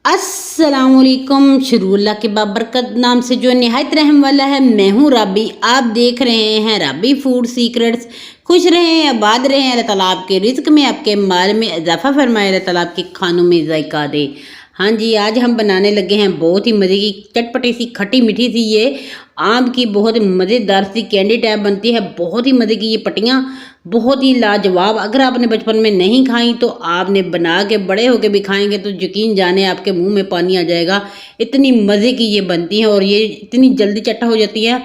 अस्सलामुअलैकुम। शुरूल्लाह के बाबरकत नाम से जो निहायत रहम वाला है, मैं हूँ राबी। आप देख रहे हैं राबी फूड सीक्रेट्स। खुश रहें, आबाद रहें, अल्लाह ताला आपके रिज्क में, आपके माल में इजाफा फरमाए, अल्लाह ताला आपके खानों में जायका दे। हाँ जी, आज हम बनाने लगे हैं बहुत ही मज़े की चटपटी सी खट्टी मीठी सी ये आम की बहुत मज़ेदार सी कैंडी टाइप बनती है। बहुत ही मज़े की ये पट्टियाँ, बहुत ही लाजवाब। अगर आपने बचपन में नहीं खाई तो आपने बना के बड़े होके भी खाएंगे तो यकीन जाने आपके मुंह में पानी आ जाएगा। इतनी मज़े की ये बनती हैं और ये इतनी जल्दी चट्टा हो जाती है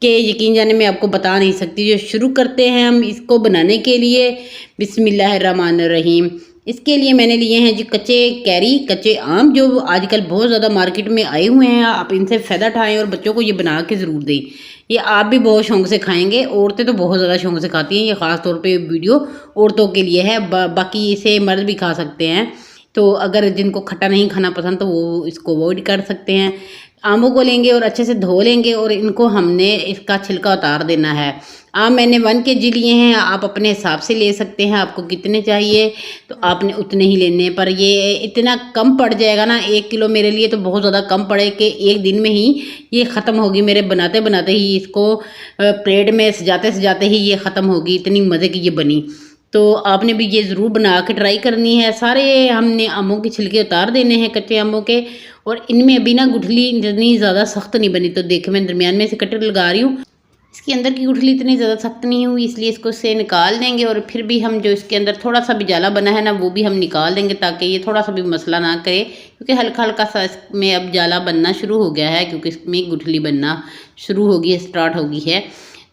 कि यकीन जाने मैं आपको बता नहीं सकती। जो शुरू करते हैं हम इसको बनाने के लिए। बिस्मिल्लाहिर्रहमानिर्रहीम। इसके लिए मैंने लिए हैं जी कच्चे कैरी, कच्चे आम जो आजकल बहुत ज़्यादा मार्केट में आए हुए हैं। आप इनसे फ़ायदा उठाएं और बच्चों को ये बना के ज़रूर दें। ये आप भी बहुत शौक से खाएंगे। औरतें तो बहुत ज़्यादा शौक से खाती हैं। ये ख़ास तौर पे वीडियो औरतों के लिए है, बाकी इसे मर्द भी खा सकते हैं। तो अगर जिनको खट्टा नहीं खाना पसंद तो वो इसको अवॉइड कर सकते हैं। आमों को लेंगे और अच्छे से धो लेंगे और इनको हमने इसका छिलका उतार देना है। आम मैंने 1 kg लिए हैं। आप अपने हिसाब से ले सकते हैं, आपको कितने चाहिए तो आपने उतने ही लेने। पर ये इतना कम पड़ जाएगा ना, 1 किलो मेरे लिए तो बहुत ज़्यादा कम पड़े कि एक दिन में ही ये ख़त्म होगी। मेरे बनाते बनाते ही इसको प्लेट में सजाते सजाते ही ये ख़त्म होगी। इतनी मज़े की ये बनी। तो आपने भी ये ज़रूर बना के ट्राई करनी है। सारे हमने आमों के छिलके उतार देने हैं, कच्चे आमों के। और इनमें अभी ना गुठली इतनी ज़्यादा सख्त नहीं बनी। तो देखें, मैं दरमियान में से कटर लगा रही हूँ। इसके अंदर की गुठली इतनी ज़्यादा सख्त नहीं हुई, इसलिए इसको से निकाल देंगे। और फिर भी हम जो इसके अंदर थोड़ा सा भी जाला बना है ना, वो भी हम निकाल देंगे ताकि ये थोड़ा सा भी मसला ना करे। क्योंकि हल्का हल्का सा इसमें अब जाला बनना शुरू हो गया है, क्योंकि इसमें गुठली बनना शुरू होगी, स्टार्ट होगी है।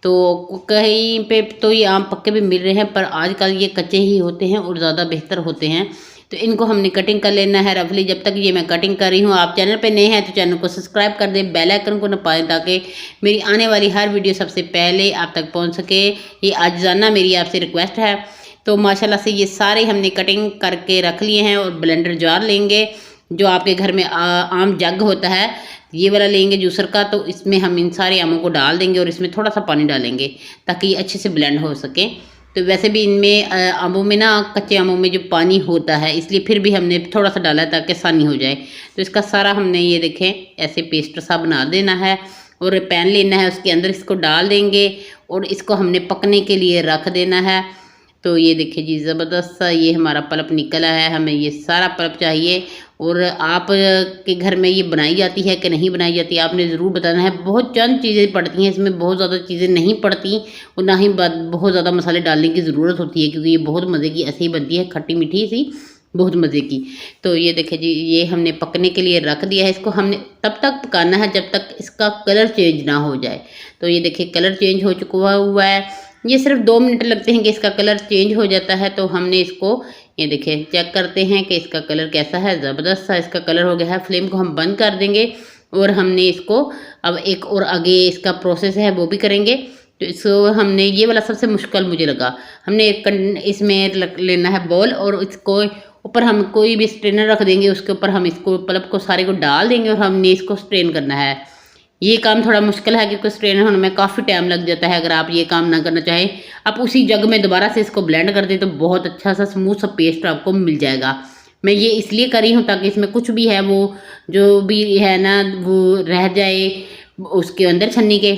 तो कहीं पे तो ये आम पक्के भी मिल रहे हैं, पर आजकल ये कच्चे ही होते हैं और ज़्यादा बेहतर होते हैं। तो इनको हमने कटिंग कर लेना है रफली। जब तक ये मैं कटिंग कर रही हूँ, आप चैनल पे नए हैं तो चैनल को सब्सक्राइब कर दें, बेल आइकन को दबाएं ताकि मेरी आने वाली हर वीडियो सबसे पहले आप तक पहुँच सके। ये आजाना मेरी आपसे रिक्वेस्ट है। तो माशाल्लाह से ये सारे हमने कटिंग करके रख लिए हैं। और ब्लेंडर जार लेंगे, जो आपके घर में आम जग होता है, ये वाला लेंगे जूसर का। तो इसमें हम इन सारे आमों को डाल देंगे और इसमें थोड़ा सा पानी डालेंगे ताकि ये अच्छे से ब्लेंड हो सके। तो वैसे भी इनमें आमों में ना, कच्चे आमों में जो पानी होता है, इसलिए फिर भी हमने थोड़ा सा डाला है ताकि आसानी हो जाए। तो इसका सारा हमने ये देखें ऐसे पेस्ट सा बना देना है। और पैन लेना है, उसके अंदर इसको डाल देंगे और इसको हमने पकने के लिए रख देना है। तो ये देखिए जी, ज़बरदस्त सा ये हमारा पल्प निकला है। हमें ये सारा पल्प चाहिए। और आप के घर में ये बनाई जाती है कि नहीं बनाई जाती, आपने ज़रूर बताना है। बहुत चंद चीज़ें पड़ती हैं इसमें, बहुत ज़्यादा चीज़ें नहीं पड़ती और ना ही बहुत ज़्यादा मसाले डालने की ज़रूरत होती है, क्योंकि ये बहुत मज़े की ऐसे ही बनती है, खट्टी मीठी सी, बहुत मज़े की। तो ये देखिए जी, ये हमने पकने के लिए रख दिया है। इसको हमने तब तक पकाना है जब तक इसका कलर चेंज ना हो जाए। तो ये देखिए कलर चेंज हो चुका हुआ है। ये सिर्फ 2 मिनट लगते हैं कि इसका कलर चेंज हो जाता है। तो हमने इसको ये देखिए चेक करते हैं कि इसका कलर कैसा है। ज़बरदस्त सा इसका कलर हो गया है। फ्लेम को हम बंद कर देंगे और हमने इसको अब एक और आगे इसका प्रोसेस है वो भी करेंगे। तो इसको हमने ये वाला सबसे मुश्किल मुझे लगा। हमने एक इसमें लेना है बॉल और इसको ऊपर हम कोई भी स्ट्रेनर रख देंगे, उसके ऊपर हम इसको पल्प को सारे को डाल देंगे और हमने इसको स्ट्रेन करना है। ये काम थोड़ा मुश्किल है क्योंकि स्ट्रेनर होने में काफ़ी टाइम लग जाता है। अगर आप ये काम ना करना चाहें, आप उसी जग में दोबारा से इसको ब्लेंड कर दें तो बहुत अच्छा सा स्मूथ सा पेस्ट आपको मिल जाएगा। मैं ये इसलिए करी हूँ ताकि इसमें कुछ भी है वो जो भी है ना वो रह जाए उसके अंदर छन्नी के,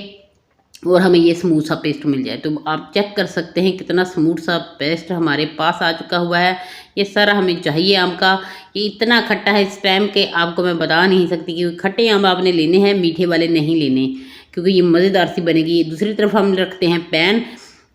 और हमें ये स्मूथ सा पेस्ट मिल जाए। तो आप चेक कर सकते हैं कितना स्मूथ सा पेस्ट हमारे पास आ चुका हुआ है। ये सारा हमें चाहिए आम का। ये इतना खट्टा है इस टाइम के आपको मैं बता नहीं सकती, क्योंकि खट्टे आम आपने लेने हैं, मीठे वाले नहीं लेने, क्योंकि ये मज़ेदार सी बनेगी। दूसरी तरफ हम रखते हैं पैन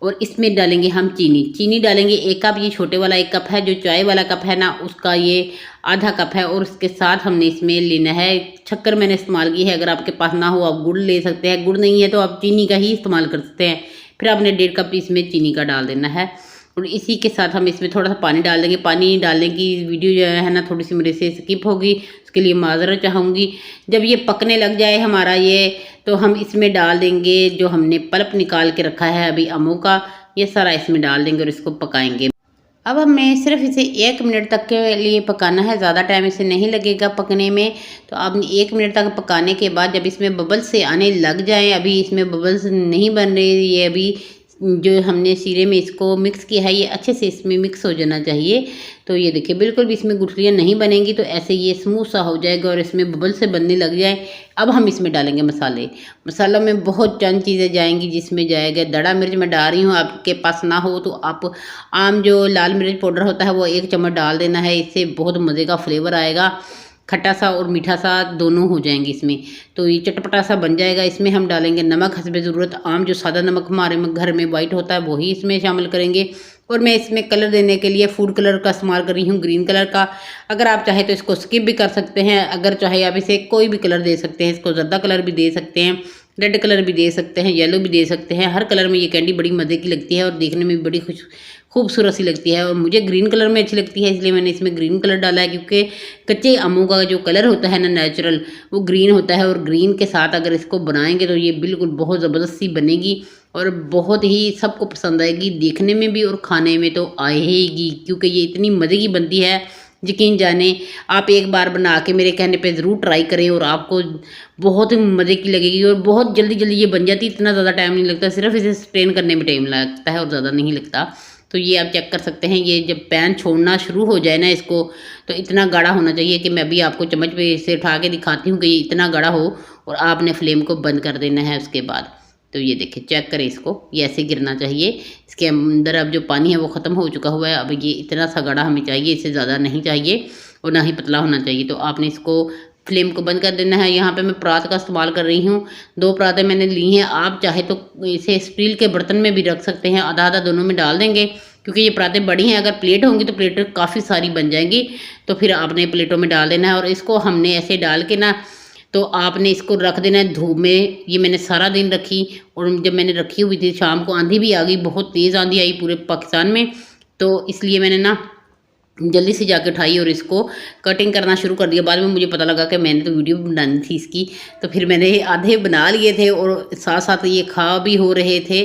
और इसमें डालेंगे हम चीनी डालेंगे 1 कप। ये छोटे वाला 1 कप है, जो चाय वाला कप है ना उसका ये आधा कप है। और उसके साथ हमने इसमें लेना है शक्कर, मैंने इस्तेमाल की है। अगर आपके पास ना हो आप गुड़ ले सकते हैं, गुड़ नहीं है तो आप चीनी का ही इस्तेमाल कर सकते हैं। फिर आपने 1.5 कप इसमें चीनी का डाल देना है और इसी के साथ हम इसमें थोड़ा सा पानी डाल देंगे। पानी डालने की वीडियो जो है ना थोड़ी सी मेरे से स्किप होगी, उसके लिए माजरत चाहूँगी। जब ये पकने लग जाए हमारा ये, तो हम इसमें डाल देंगे जो हमने पल्प निकाल के रखा है अभी आमों का, ये सारा इसमें डाल देंगे और इसको पकाएंगे। अब हमें सिर्फ इसे 1 मिनट तक के लिए पकाना है, ज़्यादा टाइम इसे नहीं लगेगा पकने में। तो अब 1 मिनट तक पकाने के बाद जब इसमें बबल्स से आने लग जाएं, अभी इसमें बबल्स नहीं बन रही, ये अभी जो हमने शीरे में इसको मिक्स किया है ये अच्छे से इसमें मिक्स हो जाना चाहिए। तो ये देखिए बिल्कुल भी इसमें गुठलियाँ नहीं बनेंगी, तो ऐसे ये स्मूथ सा हो जाएगा और इसमें बबल से बनने लग जाए। अब हम इसमें डालेंगे मसाले। मसालों में बहुत चंद चीज़ें जाएंगी, जिसमें जाएगा दड़ा मिर्च मैं डाल रही हूँ। आपके पास ना हो तो आप आम जो लाल मिर्च पाउडर होता है वो 1 चम्मच डाल देना है। इससे बहुत मज़े का फ्लेवर आएगा, खट्टा सा और मीठा सा दोनों हो जाएंगे इसमें, तो ये चटपटा सा बन जाएगा। इसमें हम डालेंगे नमक हस्बे ज़रूरत। आम जो सादा नमक हमारे घर में वाइट होता है वही इसमें शामिल करेंगे। और मैं इसमें कलर देने के लिए फूड कलर का इस्तेमाल कर रही हूँ, ग्रीन कलर का। अगर आप चाहे तो इसको स्किप भी कर सकते हैं, अगर चाहे आप इसे कोई भी कलर दे सकते हैं। इसको जर्दा कलर भी दे सकते हैं, रेड कलर भी दे सकते हैं, येलो भी दे सकते हैं। हर कलर में ये कैंडी बड़ी मज़े की लगती है और देखने में भी बड़ी खूबसूरत सी लगती है। और मुझे ग्रीन कलर में अच्छी लगती है, इसलिए मैंने इसमें ग्रीन कलर डाला है, क्योंकि कच्चे आमों का जो कलर होता है ना नेचुरल, वो ग्रीन होता है। और ग्रीन के साथ अगर इसको बनाएंगे तो ये बिल्कुल बहुत ज़बरदस्त सी बनेगी और बहुत ही सबको पसंद आएगी, देखने में भी और खाने में तो आएगी, क्योंकि ये इतनी मज़े की बनती है। यकीन जाने आप एक बार बना के मेरे कहने पे ज़रूर ट्राई करें और आपको बहुत ही मज़े की लगेगी। और बहुत जल्दी जल्दी ये बन जाती है, इतना ज़्यादा टाइम नहीं लगता, सिर्फ इसे स्ट्रेन करने में टाइम लगता है और ज़्यादा नहीं लगता। तो ये आप चेक कर सकते हैं, ये जब पैन छोड़ना शुरू हो जाए ना इसको, तो इतना गाढ़ा होना चाहिए कि मैं भी आपको चम्मच पे इसे उठा के दिखाती हूँ कि ये इतना गाढ़ा हो और आपने फ्लेम को बंद कर देना है उसके बाद। तो ये देखिए चेक करें इसको, ये ऐसे गिरना चाहिए। इसके अंदर अब जो पानी है वो ख़त्म हो चुका हुआ है। अब ये इतना सा गाढ़ा हमें चाहिए, इससे ज़्यादा नहीं चाहिए और ना ही पतला होना चाहिए। तो आपने इसको फ्लेम को बंद कर देना है। यहाँ पे मैं परात का इस्तेमाल कर रही हूँ, 2 परातें मैंने ली हैं। आप चाहे तो इसे स्टील के बर्तन में भी रख सकते हैं, आधा आधा दोनों में डाल देंगे, क्योंकि ये परातें बड़ी हैं। अगर प्लेट होंगी तो प्लेट काफ़ी सारी बन जाएंगी, तो फिर आपने प्लेटों में डाल देना है। और इसको हमने ऐसे डाल के ना, तो आपने इसको रख देना है धूप में। ये मैंने सारा दिन रखी और जब मैंने रखी हुई थी शाम को आंधी भी आ गई, बहुत तेज़ आंधी आई पूरे पाकिस्तान में, तो इसलिए मैंने ना जल्दी से जाके उठाई और इसको कटिंग करना शुरू कर दिया। बाद में मुझे पता लगा कि मैंने तो वीडियो बनानी थी इसकी, तो फिर मैंने आधे बना लिए थे और साथ साथ ये खा भी हो रहे थे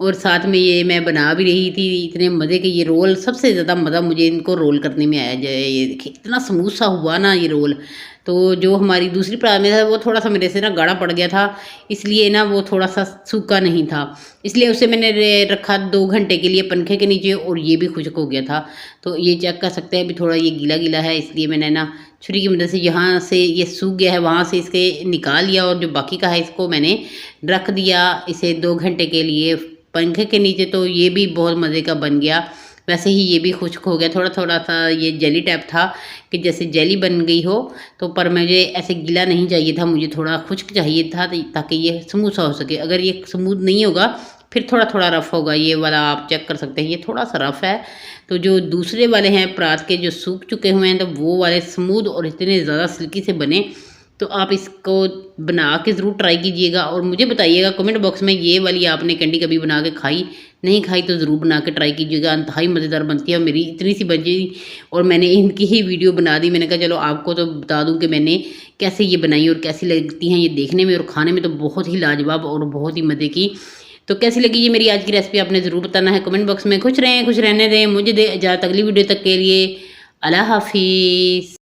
और साथ में ये मैं बना भी रही थी। इतने मज़े के ये रोल, सबसे ज़्यादा मज़ा मुझे इनको रोल करने में आया। ये देखिए इतना स्मूथ सा हुआ ना ये रोल। तो जो हमारी दूसरी परात में था वो थोड़ा सा मेरे से ना गाढ़ा पड़ गया था, इसलिए ना वो थोड़ा सा सूखा नहीं था, इसलिए उसे मैंने रखा 2 घंटे के लिए पंखे के नीचे और ये भी खुश्क हो गया था। तो ये चेक कर सकते हैं, अभी थोड़ा ये गीला गीला है, इसलिए मैंने ना छुरी की मदद से यहाँ से ये सूख गया है वहाँ से इसके निकाल लिया और जो बाकी का है इसको मैंने रख दिया इसे 2 घंटे के लिए पंखे के नीचे। तो ये भी बहुत मज़े का बन गया। वैसे ही ये भी खुश्क हो गया, थोड़ा थोड़ा सा ये जेली टाइप था कि जैसे जेली बन गई हो, तो पर मुझे ऐसे गीला नहीं चाहिए था, मुझे थोड़ा खुश्क चाहिए था ताकि ये स्मूथ सा हो सके। अगर ये स्मूथ नहीं होगा फिर थोड़ा थोड़ा रफ़ होगा। ये वाला आप चेक कर सकते हैं, ये थोड़ा सा रफ़ है। तो जो दूसरे वाले हैं परात के जो सूख चुके हुए हैं, तो वो वाले स्मूथ और इतने ज़्यादा सिल्की से बने। तो आप इसको बना के ज़रूर ट्राई कीजिएगा और मुझे बताइएगा कमेंट बॉक्स में, ये वाली आपने कैंडी कभी बना के खाई, नहीं खाई तो ज़रूर बना के ट्राई कीजिएगा। इंतहाई मज़ेदार बनती है। मेरी इतनी सी बची और मैंने इनकी ही वीडियो बना दी। मैंने कहा चलो आपको तो बता दूं कि मैंने कैसे ये बनाई और कैसी लगती हैं ये देखने में और खाने में तो बहुत ही लाजवाब और बहुत ही मज़े की। तो कैसी लगी ये मेरी आज की रेसिपी आपने ज़रूर बताना है कमेंट बॉक्स में। खुश रहें, खुश रहने दें। मुझे दे इजाज़त अगली वीडियो तक के लिए। अल्लाह हाफिज़।